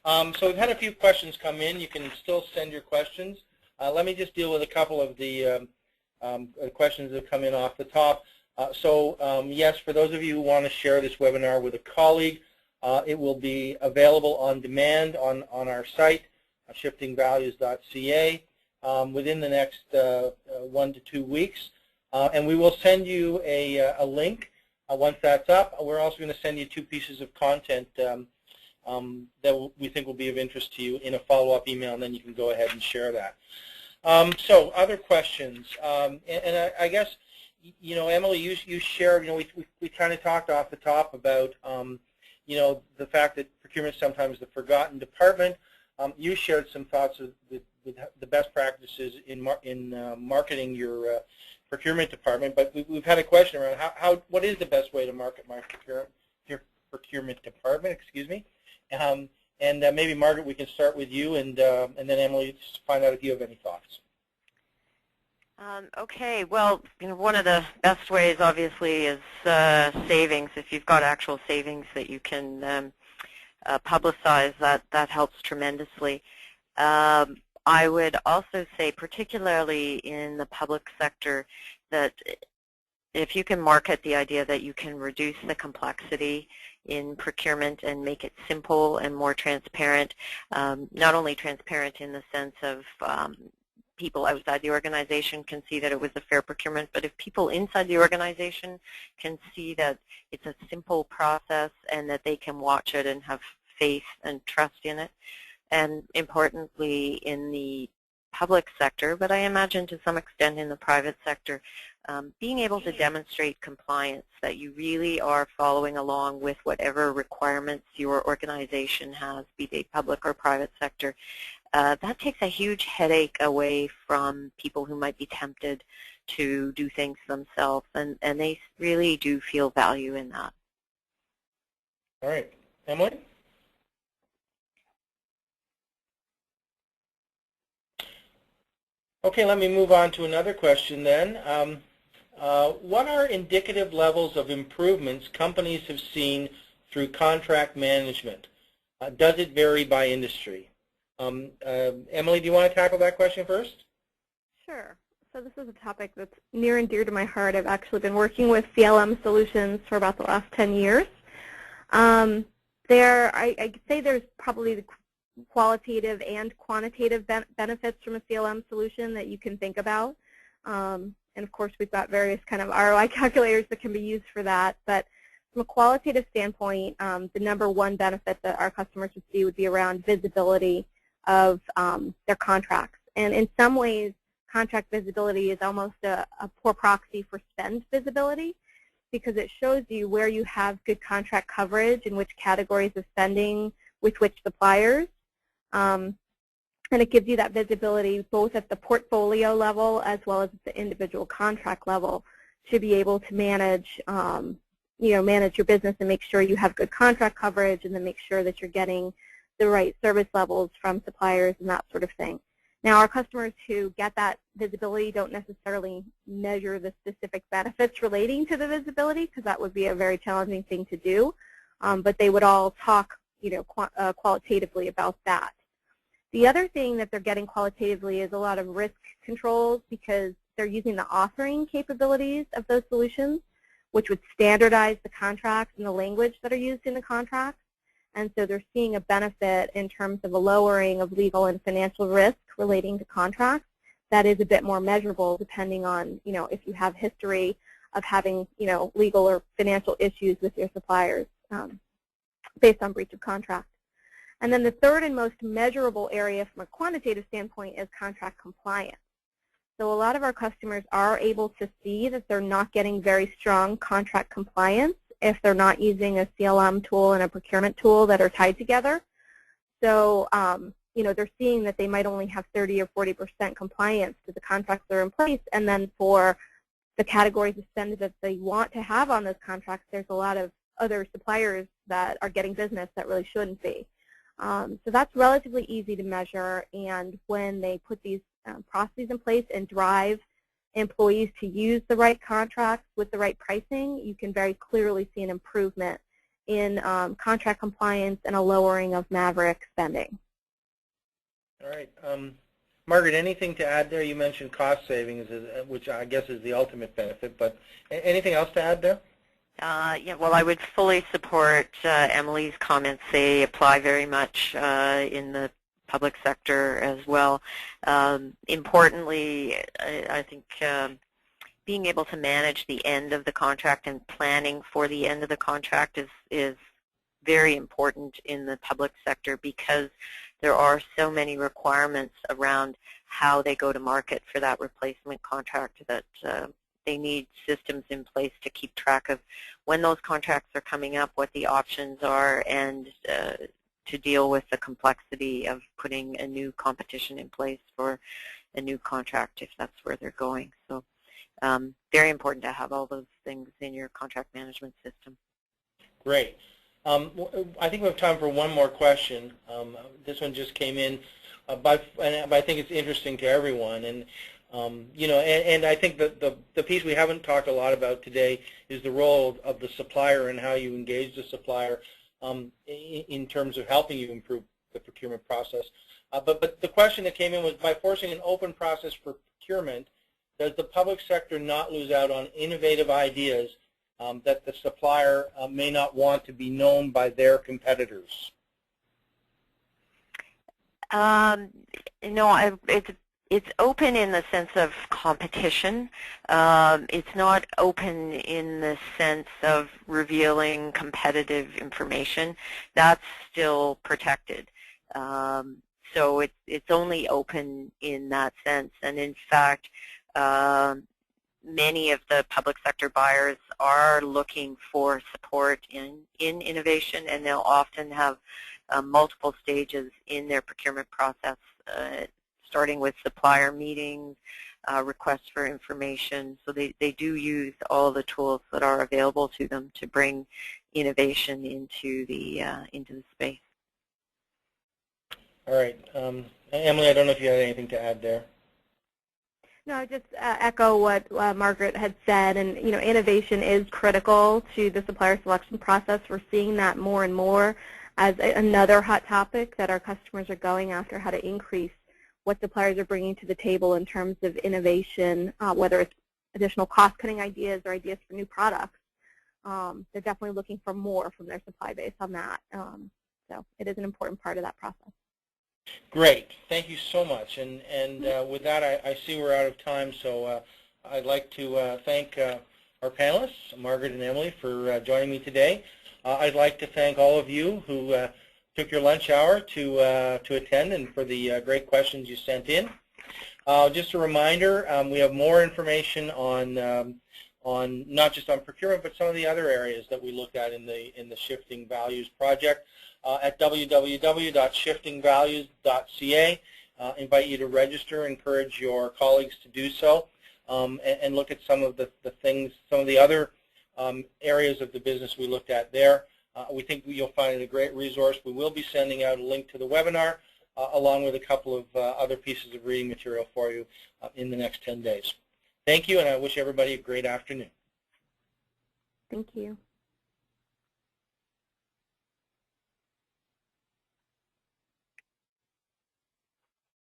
So we've had a few questions come in. You can still send your questions. Let me just deal with a couple of the questions that have come in off the top. Yes, for those of you who want to share this webinar with a colleague, it will be available on demand on our site, shiftingvalues.ca, within the next 1 to 2 weeks. And we will send you a link once that's up. We're also going to send you 2 pieces of content that we think will be of interest to you in a follow-up email, and then you can go ahead and share that. So other questions, and I guess, you know, Emily, you shared, you know, we kind of talked off the top about, you know, the fact that procurement is sometimes the forgotten department. You shared some thoughts with the best practices in marketing your procurement department, but we've had a question around what is the best way to market your procurement department, excuse me. And maybe, Margaret, we can start with you, and then Emily, just find out if you have any thoughts. Okay, well, you know, one of the best ways, obviously, is savings. If you've got actual savings that you can publicize, that helps tremendously. I would also say, particularly in the public sector, that if you can market the idea that you can reduce the complexity in procurement and make it simple and more transparent, not only transparent in the sense of people outside the organization can see that it was a fair procurement, but if people inside the organization can see that it's a simple process and that they can watch it and have faith and trust in it. And importantly, in the public sector, but I imagine to some extent in the private sector, being able to demonstrate compliance, that you really are following along with whatever requirements your organization has, be they public or private sector, that takes a huge headache away from people who might be tempted to do things themselves, and they really do feel value in that. All right. Emily? Okay, let me move on to another question then. What are indicative levels of improvements companies have seen through contract management? Does it vary by industry? Emily, do you want to tackle that question first? Sure. So this is a topic that's near and dear to my heart. I've actually been working with CLM solutions for about the last 10 years. I could say there's probably the qualitative and quantitative benefits from a CLM solution that you can think about. And of course, we've got various kind of ROI calculators that can be used for that. But from a qualitative standpoint, the #1 benefit that our customers would see would be around visibility of their contracts. And in some ways, contract visibility is almost a poor proxy for spend visibility, because it shows you where you have good contract coverage and which categories of spending with which suppliers. And it gives you that visibility both at the portfolio level as well as at the individual contract level to be able to manage, manage your business and make sure you have good contract coverage, and then make sure that you're getting the right service levels from suppliers and that sort of thing. Now, our customers who get that visibility don't necessarily measure the specific benefits relating to the visibility, because that would be a very challenging thing to do, but they would all talk, qualitatively about that. The other thing that they're getting qualitatively is a lot of risk controls, because they're using the authoring capabilities of those solutions, which would standardize the contracts and the language that are used in the contracts. And so they're seeing a benefit in terms of a lowering of legal and financial risk relating to contracts that is a bit more measurable, depending on, if you have history of having, legal or financial issues with your suppliers based on breach of contract. And then the third and most measurable area from a quantitative standpoint is contract compliance. So a lot of our customers are able to see that they're not getting very strong contract compliance if they're not using a CLM tool and a procurement tool that are tied together. So, they're seeing that they might only have 30 or 40% compliance to the contracts that are in place, and then for the categories of spend that they want to have on those contracts, there's a lot of other suppliers that are getting business that really shouldn't be. So that's relatively easy to measure, and when they put these processes in place and drive employees to use the right contracts with the right pricing, you can very clearly see an improvement in contract compliance and a lowering of maverick spending. All right. Margaret, anything to add there? You mentioned cost savings, which I guess is the ultimate benefit, but anything else to add there? Yeah, well, I would fully support Emily's comments. They apply very much in the public sector as well. Importantly, I think being able to manage the end of the contract and planning for the end of the contract is very important in the public sector, because there are so many requirements around how they go to market for that replacement contract that they need systems in place to keep track of when those contracts are coming up, what the options are, and to deal with the complexity of putting a new competition in place for a new contract if that's where they're going. So very important to have all those things in your contract management system. Great. I think we have time for one more question. This one just came in, but I think it's interesting to everyone. And you know, and I think that the piece we haven't talked a lot about today is the role of the supplier and how you engage the supplier in terms of helping you improve the procurement process. But the question that came in was, by forcing an open process for procurement, does the public sector not lose out on innovative ideas that the supplier may not want to be known by their competitors? No, it's open in the sense of competition. It's not open in the sense of revealing competitive information. That's still protected. So it's only open in that sense. And in fact, many of the public sector buyers are looking for support in innovation, and they'll often have multiple stages in their procurement process, starting with supplier meetings, requests for information. So they do use all the tools that are available to them to bring innovation into the space. All right. Emily, I don't know if you had anything to add there. No, I just echo what Margaret had said, and you know, innovation is critical to the supplier selection process. We're seeing that more and more as another hot topic that our customers are going after, how to increase what suppliers are bringing to the table in terms of innovation, whether it's additional cost-cutting ideas or ideas for new products. They're definitely looking for more from their supply base on that. So it is an important part of that process. Great. Thank you so much. And with that, I see we're out of time, so I'd like to thank our panelists, Margaret and Emily, for joining me today. I'd like to thank all of you who took your lunch hour to attend and for the great questions you sent in. Just a reminder, we have more information on not just on procurement, but some of the other areas that we look at in the Shifting Values project at www.shiftingvalues.ca. Invite you to register, encourage your colleagues to do so, and look at some of the things, some of the other areas of the business we looked at there. We think you'll find it a great resource. We will be sending out a link to the webinar along with a couple of other pieces of reading material for you in the next 10 days. Thank you, and I wish everybody a great afternoon. Thank you.